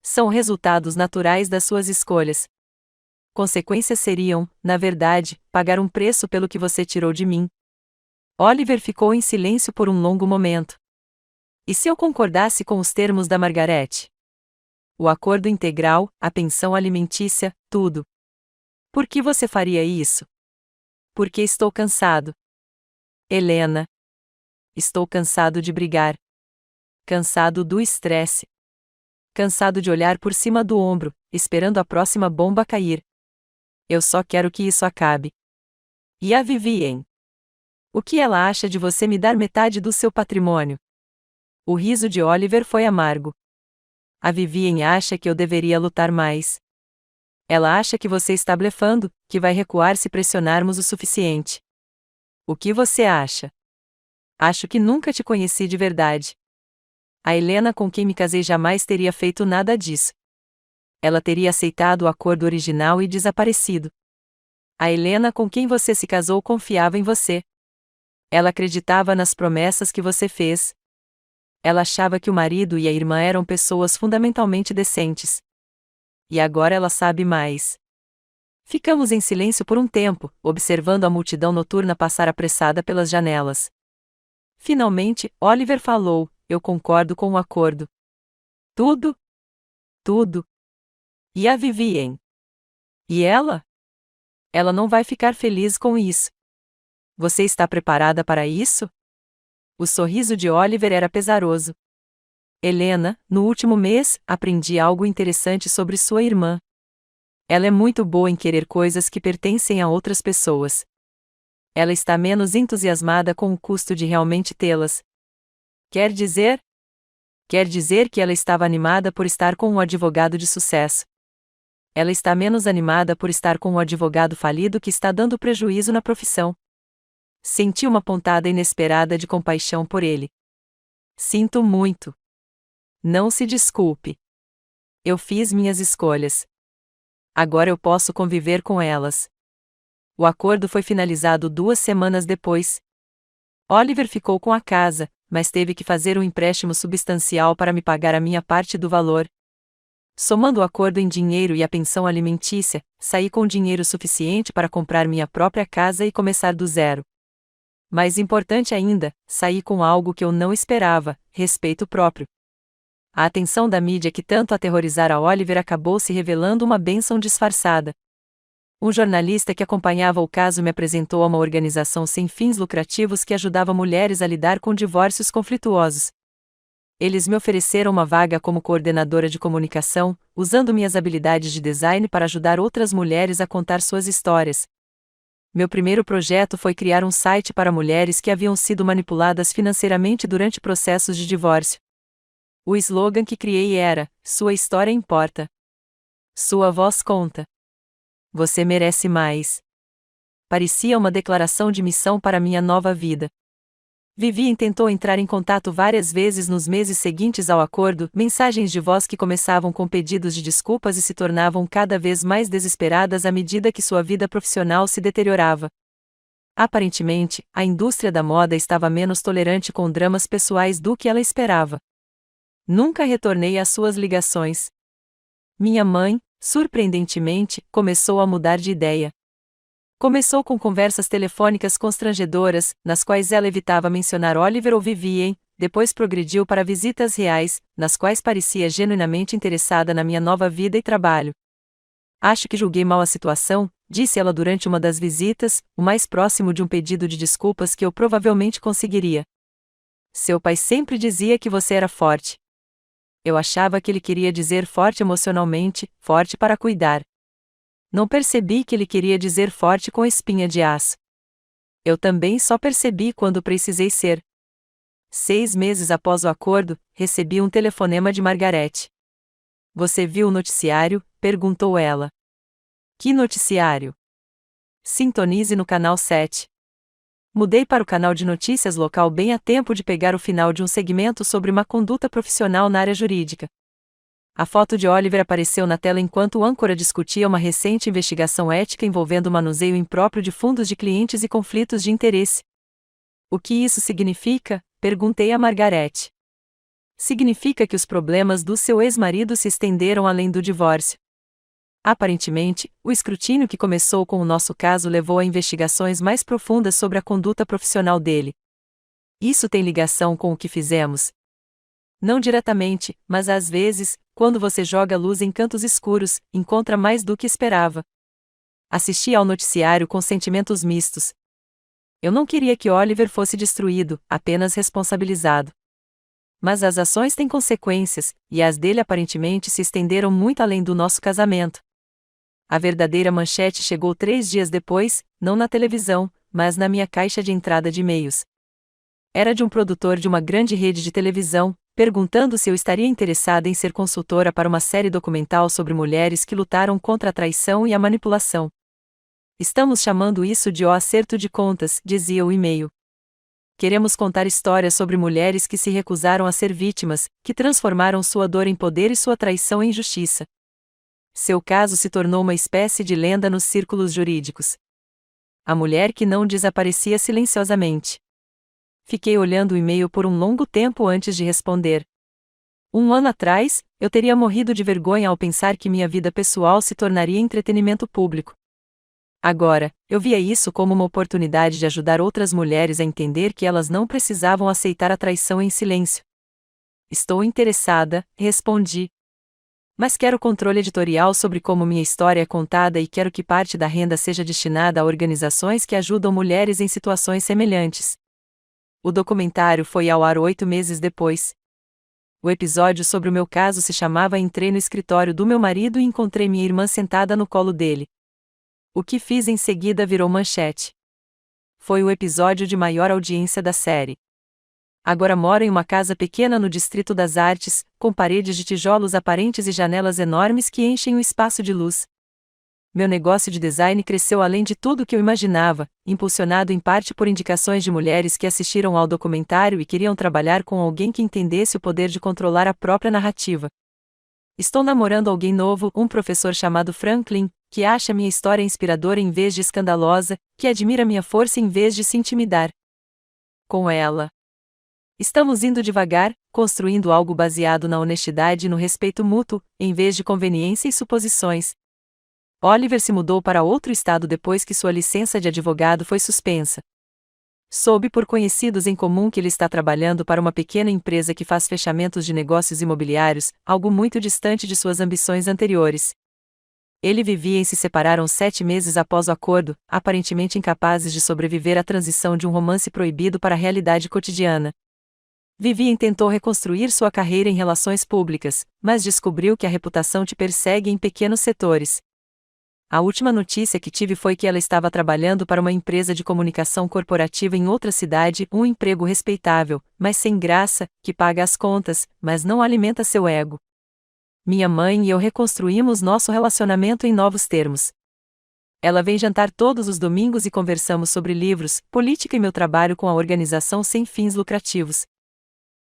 São resultados naturais das suas escolhas. Consequências seriam, na verdade, pagar um preço pelo que você tirou de mim. Oliver ficou em silêncio por um longo momento. E se eu concordasse com os termos da Margaret? O acordo integral, a pensão alimentícia, tudo. Por que você faria isso? Porque estou cansado. Helena. Estou cansado de brigar. Cansado do estresse. Cansado de olhar por cima do ombro, esperando a próxima bomba cair. Eu só quero que isso acabe. E a Vivien? O que ela acha de você me dar metade do seu patrimônio? O riso de Oliver foi amargo. A Vivien acha que eu deveria lutar mais. Ela acha que você está blefando, que vai recuar se pressionarmos o suficiente. O que você acha? Acho que nunca te conheci de verdade. A Helena com quem me casei jamais teria feito nada disso. Ela teria aceitado o acordo original e desaparecido. A Helena com quem você se casou confiava em você. Ela acreditava nas promessas que você fez. Ela achava que o marido e a irmã eram pessoas fundamentalmente decentes. E agora ela sabe mais. Ficamos em silêncio por um tempo, observando a multidão noturna passar apressada pelas janelas. Finalmente, Oliver falou: eu concordo com o acordo. Tudo? Tudo. E a Vivien? E ela? Ela não vai ficar feliz com isso. Você está preparada para isso? O sorriso de Oliver era pesaroso. Helena, no último mês, aprendi algo interessante sobre sua irmã. Ela é muito boa em querer coisas que pertencem a outras pessoas. Ela está menos entusiasmada com o custo de realmente tê-las. Quer dizer? Quer dizer que ela estava animada por estar com um advogado de sucesso. Ela está menos animada por estar com um advogado falido que está dando prejuízo na profissão. Senti uma pontada inesperada de compaixão por ele. Sinto muito. Não se desculpe. Eu fiz minhas escolhas. Agora eu posso conviver com elas. O acordo foi finalizado 2 semanas depois. Oliver ficou com a casa, mas teve que fazer um empréstimo substancial para me pagar a minha parte do valor. Somando o acordo em dinheiro e a pensão alimentícia, saí com dinheiro suficiente para comprar minha própria casa e começar do zero. Mais importante ainda, saí com algo que eu não esperava: respeito próprio. A atenção da mídia que tanto aterrorizara Oliver acabou se revelando uma bênção disfarçada. Um jornalista que acompanhava o caso me apresentou a uma organização sem fins lucrativos que ajudava mulheres a lidar com divórcios conflituosos. Eles me ofereceram uma vaga como coordenadora de comunicação, usando minhas habilidades de design para ajudar outras mulheres a contar suas histórias. Meu primeiro projeto foi criar um site para mulheres que haviam sido manipuladas financeiramente durante processos de divórcio. O slogan que criei era: sua história importa. Sua voz conta. Você merece mais. Parecia uma declaração de missão para minha nova vida. Vivien tentou entrar em contato várias vezes nos meses seguintes ao acordo, mensagens de voz que começavam com pedidos de desculpas e se tornavam cada vez mais desesperadas à medida que sua vida profissional se deteriorava. Aparentemente, a indústria da moda estava menos tolerante com dramas pessoais do que ela esperava. Nunca retornei às suas ligações. Minha mãe, surpreendentemente, começou a mudar de ideia. Começou com conversas telefônicas constrangedoras, nas quais ela evitava mencionar Oliver ou Vivien, depois progrediu para visitas reais, nas quais parecia genuinamente interessada na minha nova vida e trabalho. Acho que julguei mal a situação, disse ela durante uma das visitas, o mais próximo de um pedido de desculpas que eu provavelmente conseguiria. Seu pai sempre dizia que você era forte. Eu achava que ele queria dizer forte emocionalmente, forte para cuidar. Não percebi que ele queria dizer forte com espinha de aço. Eu também só percebi quando precisei ser. 6 meses após o acordo, recebi um telefonema de Margarete. Você viu o noticiário? Perguntou ela. Que noticiário? Sintonize no canal 7. Mudei para o canal de notícias local bem a tempo de pegar o final de um segmento sobre uma conduta profissional na área jurídica. A foto de Oliver apareceu na tela enquanto o âncora discutia uma recente investigação ética envolvendo o manuseio impróprio de fundos de clientes e conflitos de interesse. O que isso significa? Perguntei a Margarete. Significa que os problemas do seu ex-marido se estenderam além do divórcio. Aparentemente, o escrutínio que começou com o nosso caso levou a investigações mais profundas sobre a conduta profissional dele. Isso tem ligação com o que fizemos? Não diretamente, mas às vezes, quando você joga luz em cantos escuros, encontra mais do que esperava. Assisti ao noticiário com sentimentos mistos. Eu não queria que Oliver fosse destruído, apenas responsabilizado. Mas as ações têm consequências, e as dele aparentemente se estenderam muito além do nosso casamento. A verdadeira manchete chegou 3 dias depois, não na televisão, mas na minha caixa de entrada de e-mails. Era de um produtor de uma grande rede de televisão, perguntando se eu estaria interessada em ser consultora para uma série documental sobre mulheres que lutaram contra a traição e a manipulação. Estamos chamando isso de O Acerto de Contas, dizia o e-mail. Queremos contar histórias sobre mulheres que se recusaram a ser vítimas, que transformaram sua dor em poder e sua traição em justiça. Seu caso se tornou uma espécie de lenda nos círculos jurídicos. A mulher que não desaparecia silenciosamente. fiquei olhando o e-mail por um longo tempo antes de responder. 1 ano atrás, eu teria morrido de vergonha ao pensar que minha vida pessoal se tornaria entretenimento público. Agora, eu via isso como uma oportunidade de ajudar outras mulheres a entender que elas não precisavam aceitar a traição em silêncio. Estou interessada, respondi. Mas quero controle editorial sobre como minha história é contada e quero que parte da renda seja destinada a organizações que ajudam mulheres em situações semelhantes. O documentário foi ao ar 8 meses depois. O episódio sobre o meu caso se chamava Entrei no escritório do meu marido e encontrei minha irmã sentada no colo dele. O que fiz em seguida virou manchete. Foi o episódio de maior audiência da série. Agora moro em uma casa pequena no Distrito das Artes, com paredes de tijolos aparentes e janelas enormes que enchem o espaço de luz. Meu negócio de design cresceu além de tudo que eu imaginava, impulsionado em parte por indicações de mulheres que assistiram ao documentário e queriam trabalhar com alguém que entendesse o poder de controlar a própria narrativa. Estou namorando alguém novo, um professor chamado Franklin, que acha minha história inspiradora em vez de escandalosa, que admira minha força em vez de se intimidar com ela. Estamos indo devagar, construindo algo baseado na honestidade e no respeito mútuo, em vez de conveniência e suposições. Oliver se mudou para outro estado depois que sua licença de advogado foi suspensa. Soube por conhecidos em comum que ele está trabalhando para uma pequena empresa que faz fechamentos de negócios imobiliários, algo muito distante de suas ambições anteriores. Ele e Vivien se separaram 7 meses após o acordo, aparentemente incapazes de sobreviver à transição de um romance proibido para a realidade cotidiana. Vivien tentou reconstruir sua carreira em relações públicas, mas descobriu que a reputação te persegue em pequenos setores. A última notícia que tive foi que ela estava trabalhando para uma empresa de comunicação corporativa em outra cidade, um emprego respeitável, mas sem graça, que paga as contas, mas não alimenta seu ego. Minha mãe e eu reconstruímos nosso relacionamento em novos termos. Ela vem jantar todos os domingos e conversamos sobre livros, política e meu trabalho com a organização sem fins lucrativos.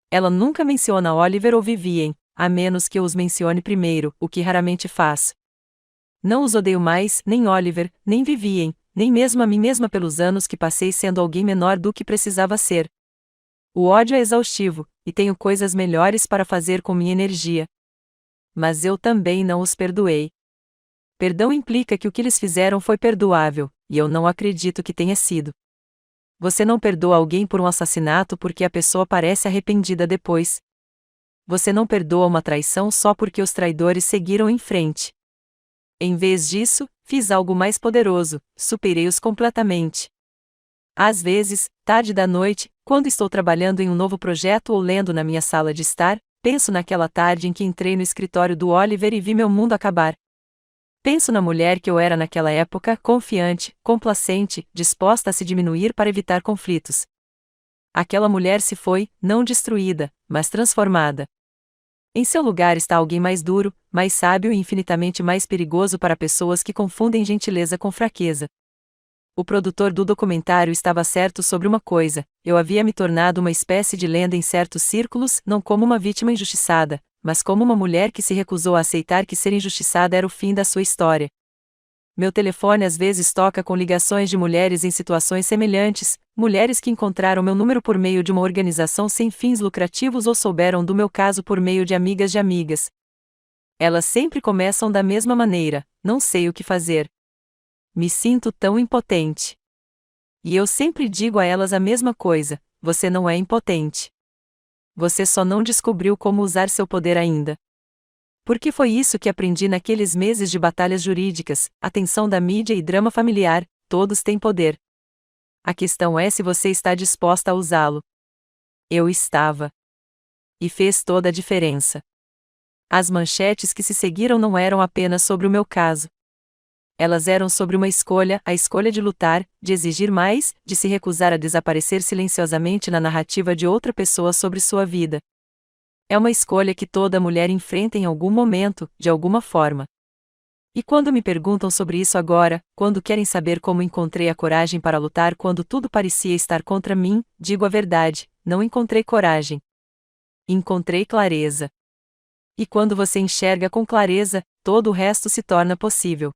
Ela nunca menciona Oliver ou Vivien, a menos que eu os mencione primeiro, o que raramente faço. Não os odeio mais, nem Oliver, nem Vivien, nem mesmo a mim mesma pelos anos que passei sendo alguém menor do que precisava ser. O ódio é exaustivo, e tenho coisas melhores para fazer com minha energia. Mas eu também não os perdoei. Perdão implica que o que eles fizeram foi perdoável, e eu não acredito que tenha sido. Você não perdoa alguém por um assassinato porque a pessoa parece arrependida depois. Você não perdoa uma traição só porque os traidores seguiram em frente. Em vez disso, fiz algo mais poderoso, superei-os completamente. Às vezes, tarde da noite, quando estou trabalhando em um novo projeto ou lendo na minha sala de estar, penso naquela tarde em que entrei no escritório do Oliver e vi meu mundo acabar. Penso na mulher que eu era naquela época, confiante, complacente, disposta a se diminuir para evitar conflitos. Aquela mulher se foi, não destruída, mas transformada. Em seu lugar está alguém mais duro, mais sábio e infinitamente mais perigoso para pessoas que confundem gentileza com fraqueza. O produtor do documentário estava certo sobre uma coisa: eu havia me tornado uma espécie de lenda em certos círculos, não como uma vítima injustiçada, mas como uma mulher que se recusou a aceitar que ser injustiçada era o fim da sua história. Meu telefone às vezes toca com ligações de mulheres em situações semelhantes, mulheres que encontraram meu número por meio de uma organização sem fins lucrativos ou souberam do meu caso por meio de amigas de amigas. Elas sempre começam da mesma maneira: não sei o que fazer. Me sinto tão impotente. E eu sempre digo a elas a mesma coisa: você não é impotente. Você só não descobriu como usar seu poder ainda. Porque foi isso que aprendi naqueles meses de batalhas jurídicas, atenção da mídia e drama familiar: todos têm poder. A questão é se você está disposta a usá-lo. Eu estava. E fez toda a diferença. As manchetes que se seguiram não eram apenas sobre o meu caso. Elas eram sobre uma escolha, a escolha de lutar, de exigir mais, de se recusar a desaparecer silenciosamente na narrativa de outra pessoa sobre sua vida. É uma escolha que toda mulher enfrenta em algum momento, de alguma forma. E quando me perguntam sobre isso agora, quando querem saber como encontrei a coragem para lutar quando tudo parecia estar contra mim, digo a verdade: não encontrei coragem. Encontrei clareza. E quando você enxerga com clareza, todo o resto se torna possível.